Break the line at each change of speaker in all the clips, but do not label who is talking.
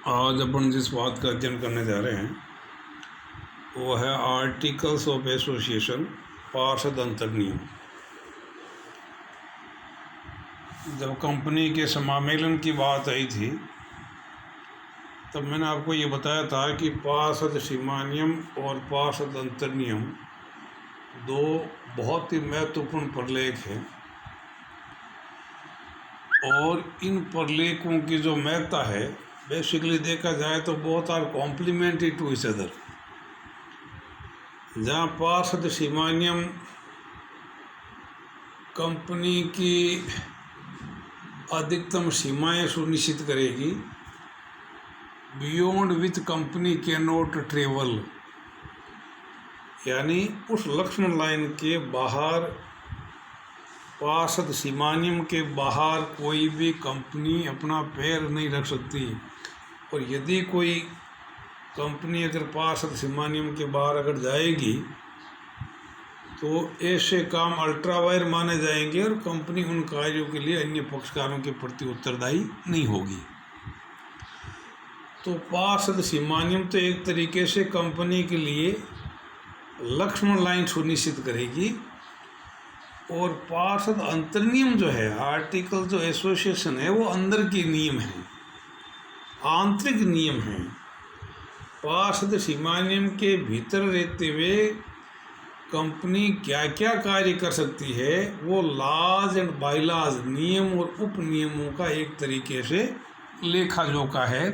आज अपन जिस बात का अध्ययन करने जा रहे हैं वो है आर्टिकल्स ऑफ एसोसिएशन, पार्षद अंतर्नियम। जब कंपनी के समामेलन की बात आई थी तब मैंने आपको ये बताया था कि पार्षद सीमानियम और पार्षद अंतर्नियम दो बहुत ही महत्वपूर्ण प्रलेख हैं और इन प्रलेखों की जो महत्ता है बेसिकली देखा जाए तो बहुत are complementary to each other. जहाँ पार्षद सीमानियम कंपनी की अधिकतम सीमाएं सुनिश्चित करेगी, beyond which company can not travel, यानी उस लक्ष्मण लाइन के बाहर, पार्षद सीमानियम के बाहर कोई भी कंपनी अपना पैर नहीं रख सकती। और यदि कोई कंपनी अगर पार्षद सीमानियम के बाहर अगर जाएगी तो ऐसे काम अल्ट्रा वायर माने जाएंगे और कंपनी उन कार्यों के लिए अन्य पक्षकारों के प्रति उत्तरदायी नहीं होगी। तो पार्षद सीमानियम तो एक तरीके से कंपनी के लिए लक्ष्मण लाइन सुनिश्चित करेगी और पार्षद अंतर्नियम जो है, आर्टिकल जो एसोसिएशन है, वो अंदर की नियम है, आंतरिक नियम है। पार्षद सीमानियम के भीतर रहते हुए कंपनी क्या क्या कार्य कर सकती है वो लॉज एंड बायलॉज, नियम और उप नियमों का एक तरीके से लेखा जोखा है।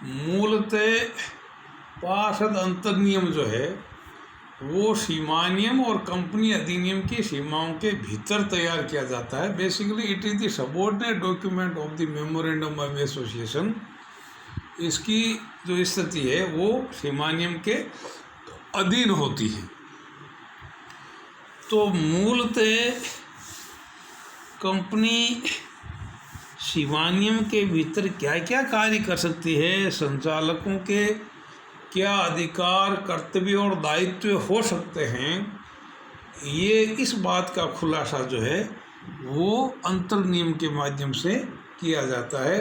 मूलतः पार्षद अंतर्नियम जो है वो सीमानियम और कंपनी अधिनियम की सीमाओं के भीतर तैयार किया जाता है। Basically it is the subordinate document of the memorandum of association. इसकी जो स्थिति है वो सीमानियम के अधीन होती है। तो मूलतः कंपनी सीमानियम के भीतर क्या क्या कार्य कर सकती है, संचालकों के क्या अधिकार, कर्तव्य और दायित्व हो सकते हैं, ये इस बात का खुलासा जो है वो अंतर्नियम के माध्यम से किया जाता है।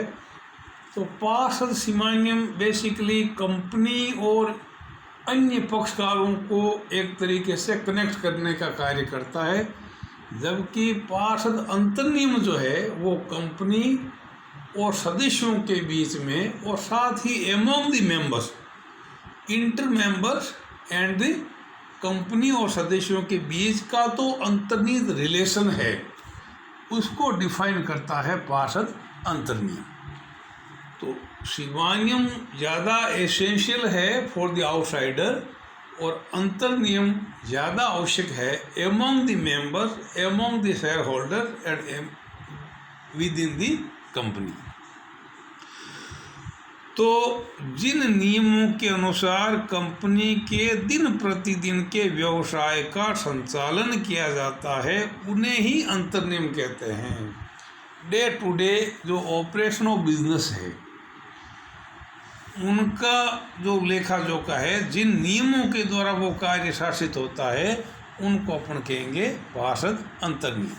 तो पार्षद सीमानियम बेसिकली कंपनी और अन्य पक्षकारों को एक तरीके से कनेक्ट करने का कार्य करता है, जबकि पार्षद अंतर्नियम जो है वो कंपनी और सदस्यों के बीच में और साथ ही among the members, inter members and the company और सदस्यों के बीच का तो अंतर्निहित रिलेशन है, उसको डिफाइन करता है पार्षद अंतर्नियम। तो सीमानियम ज़्यादा एसेंशियल है फॉर द आउटसाइडर और अंतर्नियम ज़्यादा आवश्यक है among the members, among the share holder and with in the company. तो जिन नियमों के अनुसार कंपनी के दिन प्रतिदिन के व्यवसाय का संचालन किया जाता है उन्हें ही अंतर्नियम कहते हैं। डे टू डे जो ऑपरेशन ऑफ बिजनेस है उनका जो लेखा जोखा है, जिन नियमों के द्वारा वो कार्य शासित होता है, उनको अपन कहेंगे पार्षद अंतर्नियम।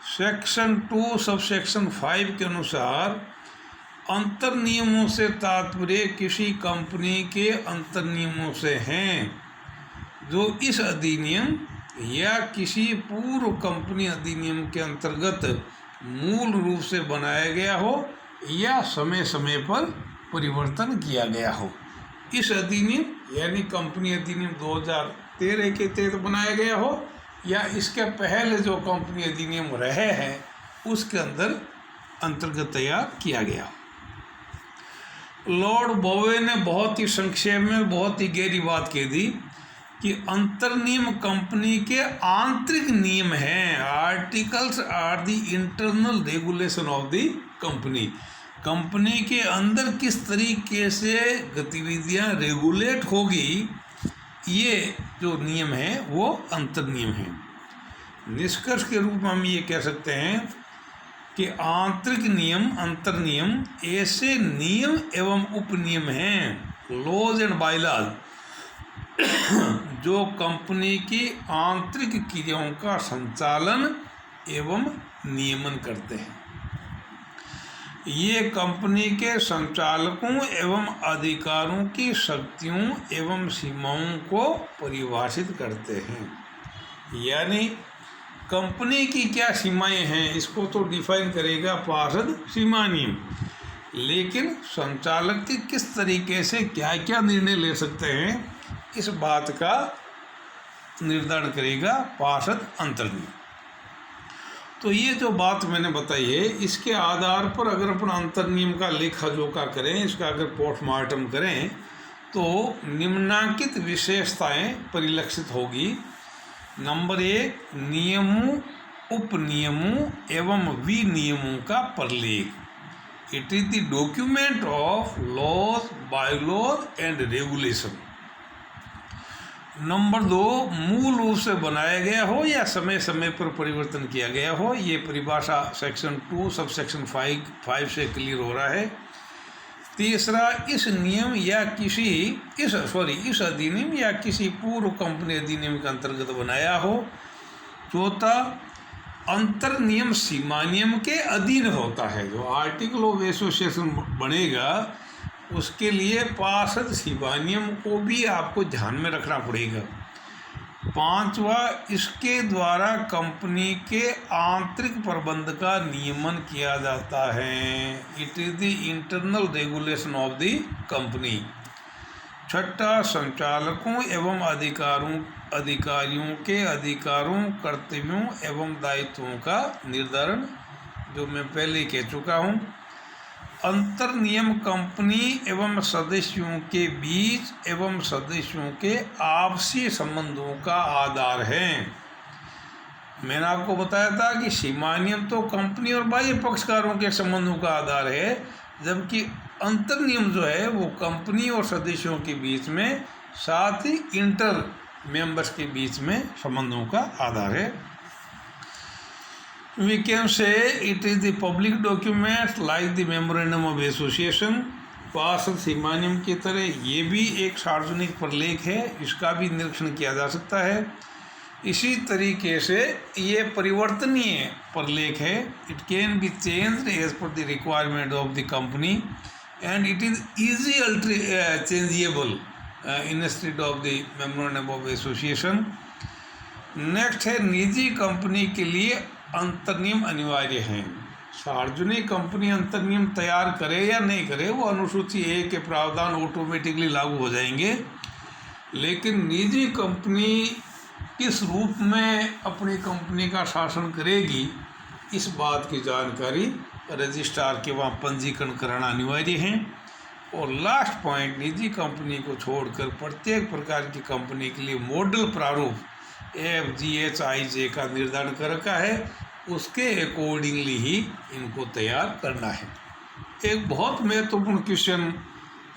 सेक्शन 2 सबसेक्शन 5 के अनुसार अंतर्नियमों से तात्पर्य किसी कंपनी के अंतर्नियमों से हैं जो इस अधिनियम या किसी पूर्व कंपनी अधिनियम के अंतर्गत मूल रूप से बनाया गया हो या समय समय पर परिवर्तन किया गया हो। इस अधिनियम यानी कंपनी अधिनियम 2013 के तहत बनाया गया हो या इसके पहले जो कंपनी अधिनियम रहे हैं उसके अंतर्गत तैयार किया गया हो। लॉर्ड बोवे ने बहुत ही संक्षेप में बहुत ही गहरी बात कह दी कि अंतर्नियम कंपनी के आंतरिक नियम हैं। Articles are the internal regulation of the company. Company के अंदर किस तरीके से गतिविधियां रेगुलेट होगी, ये जो नियम है वो अंतर्नियम है। निष्कर्ष के रूप में हम ये कह सकते हैं कि आंतरिक नियम, अंतर्नियम ऐसे नियम एवं उपनियम हैं, लॉज एंड बायलॉज, जो कंपनी की आंतरिक क्रियाओं का संचालन एवं नियमन करते हैं। ये कंपनी के संचालकों एवं अधिकारों की शक्तियों एवं सीमाओं को परिभाषित करते हैं। यानी कंपनी की क्या सीमाएं हैं इसको तो डिफाइन करेगा पार्षद सीमा नियम, लेकिन संचालक की किस तरीके से क्या क्या निर्णय ले सकते हैं इस बात का निर्धारण करेगा पार्षद अंतर्नियम। तो ये जो बात मैंने बताई है इसके आधार पर अगर अपन अंतर्नियम का लेखा जोखा करें, इसका अगर पोस्टमार्टम करें तो निम्नलिखित विशेषताएं परिलक्षित होगी। नंबर 1, नियमों, उपनियमों एवं विनियमों का प्रलेख। It is the document of laws, bylaws and regulation. Number 2, मूल रूप से बनाया गया हो या समय समय पर परिवर्तन किया गया हो। ये परिभाषा सेक्शन 2 सब सेक्शन 5 से क्लियर हो रहा है। तीसरा, इस नियम या इस अधिनियम या किसी पूर्व कंपनी अधिनियम के अंतर्गत बनाया हो। चौथा, अंतर नियम सीमा नियम के अधीन होता है। जो आर्टिकल ऑफ एसोसिएशन बनेगा उसके लिए पार्षद सीमा नियम को भी आपको ध्यान में रखना पड़ेगा। पांचवा, इसके द्वारा कंपनी के आंतरिक प्रबंध का नियमन किया जाता है। It is the internal regulation of the company. छठा, संचालकों एवं अधिकारियों के अधिकारों, कर्तव्यों एवं दायित्वों का निर्धारण, जो मैं पहले कह चुका हूँ। अंतर नियम कंपनी एवं सदस्यों के बीच एवं सदस्यों के आपसी संबंधों का आधार है। मैंने आपको बताया था कि सीमा नियम तो कंपनी और बाह्य पक्षकारों के संबंधों का आधार है, जबकि अंतर नियम जो है वो कंपनी और सदस्यों के बीच में, साथ ही इंटर मेंबर्स के बीच में संबंधों का आधार है। We can say it is the public document like the memorandum of association। पार्षद सीमा नियम की तरह ये भी एक सार्वजनिक प्रलेख है, इसका भी निरीक्षण किया जा सकता है। इसी तरीके से ये परिवर्तनीय प्रलेख है। It can be changed as per the requirement of the company and it is easy changeable instead of the memorandum of association. Next है, निजी कंपनी के लिए अंतर्नियम अनिवार्य है। सार्वजनिक कंपनी अंतर्नियम तैयार करे या नहीं करे वो अनुसूची 1 के प्रावधान ऑटोमेटिकली लागू हो जाएंगे, लेकिन निजी कंपनी किस रूप में अपनी कंपनी का शासन करेगी इस बात की जानकारी रजिस्ट्रार के वहाँ पंजीकरण कराना अनिवार्य है। और लास्ट पॉइंट, निजी कंपनी को छोड़कर प्रत्येक प्रकार की कंपनी के लिए मॉडल प्रारूप FGHIJ का निर्धारण कर रखा है, उसके अकॉर्डिंगली ही इनको तैयार करना है। एक बहुत महत्वपूर्ण क्वेश्चन,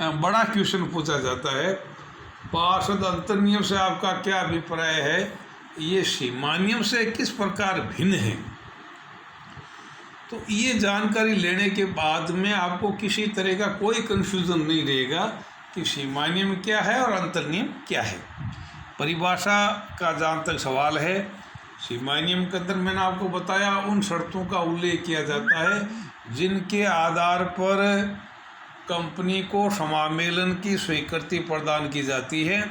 बड़ा क्वेश्चन पूछा जाता है, पार्षद अंतर्नियम से आपका क्या अभिप्राय है, ये सीमा नियम से किस प्रकार भिन्न है। तो ये जानकारी लेने के बाद में आपको किसी तरह का कोई कन्फ्यूज़न नहीं रहेगा कि सीमा नियम क्या है और अंतर्नियम क्या है। परिभाषा का जहाँ तक सवाल है, सीमा नियम के अंदर मैंने आपको बताया उन शर्तों का उल्लेख किया जाता है जिनके आधार पर कंपनी को समामेलन की स्वीकृति प्रदान की जाती है,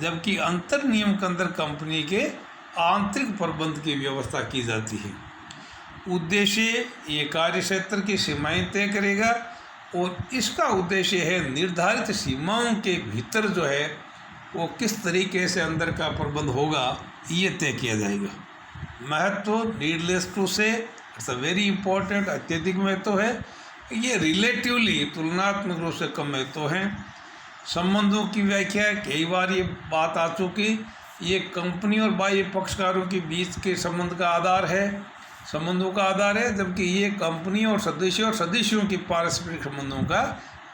जबकि अंतर नियम के अंदर कंपनी के आंतरिक प्रबंध की व्यवस्था की जाती है। उद्देश्य, ये कार्य क्षेत्र की सीमाएं तय करेगा और इसका उद्देश्य है निर्धारित सीमाओं के भीतर जो है वो किस तरीके से अंदर का प्रबंध होगा ये तय किया जाएगा। महत्व, नीडलेस टू से, इट्स अ वेरी इंपॉर्टेंट, अत्यधिक महत्व है। ये रिलेटिवली तुलनात्मक रूप से कम महत्व है। संबंधों की व्याख्या, कई बार ये बात आ चुकी, ये कंपनी और बाह्य पक्षकारों के बीच के संबंध का आधार है, संबंधों का आधार है, जबकि ये कंपनी और सदस्यों की पारस्परिक संबंधों का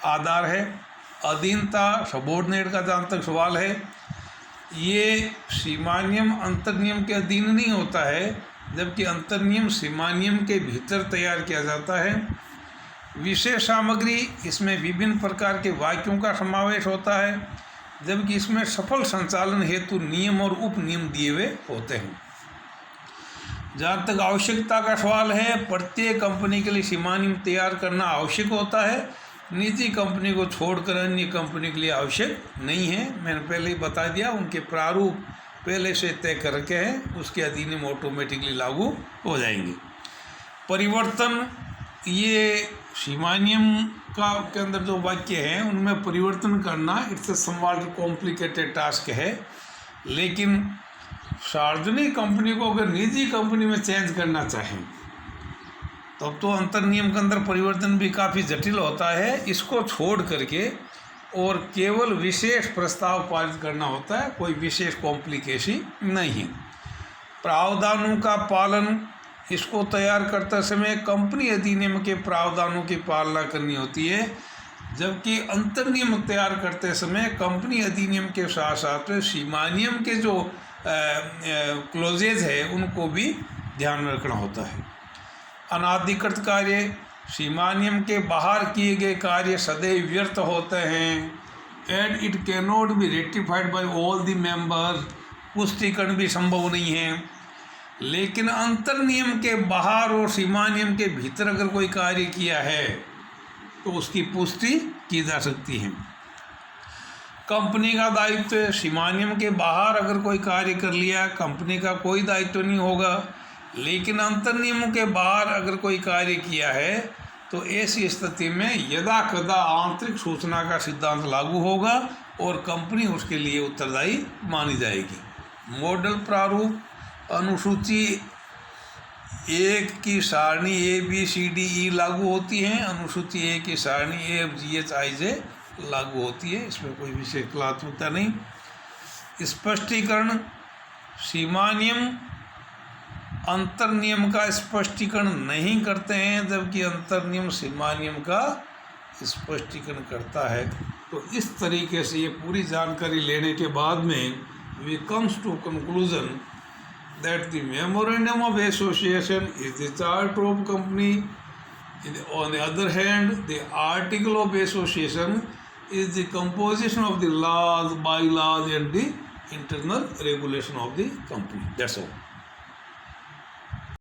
आधार है। अधीनता, सबॉर्डिनेट का जहाँ तक सवाल है, ये सीमा नियम अंतर नियम के अधीन नहीं होता है, जबकि अंतर नियम सीमा नियम के भीतर तैयार किया जाता है। विशेष सामग्री, इसमें विभिन्न प्रकार के वाक्यों का समावेश होता है, जबकि इसमें सफल संचालन हेतु नियम और उप नियम दिए हुए होते हैं। जहाँ तक आवश्यकता का सवाल है, प्रत्येक कंपनी के लिए सीमा नियम तैयार करना आवश्यक होता है। निजी कंपनी को छोड़कर अन्य कंपनी के लिए आवश्यक नहीं है। मैंने पहले ही बता दिया, उनके प्रारूप पहले से तय कर रखे हैं, उसके अधीन में ऑटोमेटिकली लागू हो जाएंगे। परिवर्तन, ये सीमा नियम के अंदर जो वाक्य हैं उनमें परिवर्तन करना इट्स समवॉट कॉम्प्लिकेटेड टास्क है। लेकिन सार्वजनिक कंपनी को अगर निजी कंपनी में चेंज करना चाहें तब तो अंतर नियम के अंदर परिवर्तन भी काफ़ी जटिल होता है। इसको छोड़ करके और केवल विशेष प्रस्ताव पारित करना होता है, कोई विशेष कॉम्प्लिकेशन नहीं। प्रावधानों का पालन, इसको तैयार करते समय कंपनी अधिनियम के प्रावधानों की पालना करनी होती है, जबकि अंतर नियम तैयार करते समय कंपनी अधिनियम के साथ साथ सीमा नियम के जो क्लोजेज है उनको भी ध्यान में रखना होता है। अनाधिकृत कार्य, सीमा नियम के बाहर किए गए कार्य सदैव व्यर्थ होते हैं। And it can not be rectified by all the member, पुष्टिकरण भी संभव नहीं है। लेकिन अंतर नियम के बाहर और सीमा नियम के भीतर अगर कोई कार्य किया है तो उसकी पुष्टि की जा सकती है। कंपनी का दायित्व, सीमा नियम के बाहर अगर कोई कार्य कर लिया कंपनी का कोई दायित्व नहीं होगा, लेकिन अंतर नियमों के बाहर अगर कोई कार्य किया है तो ऐसी स्थिति में यदा कदा आंतरिक सूचना का सिद्धांत लागू होगा और कंपनी उसके लिए उत्तरदायी मानी जाएगी। मॉडल प्रारूप, अनुसूची 1 की सारणी ABCDE लागू होती है, अनुसूची 1 की सारणी AFGHIJ लागू होती है, इसमें कोई विशेष कलात्मकता नहीं। स्पष्टीकरण, सीमा नियम अंतर नियम का स्पष्टीकरण नहीं करते हैं, जबकि अंतर नियम सीमा नियम का स्पष्टीकरण करता है। तो इस तरीके से ये पूरी जानकारी लेने के बाद में we comes to conclusion that the memorandum of association is the charter of company. On the other hand, the article of association is the composition of the laws, bylaws and the internal regulation of the company. That's all.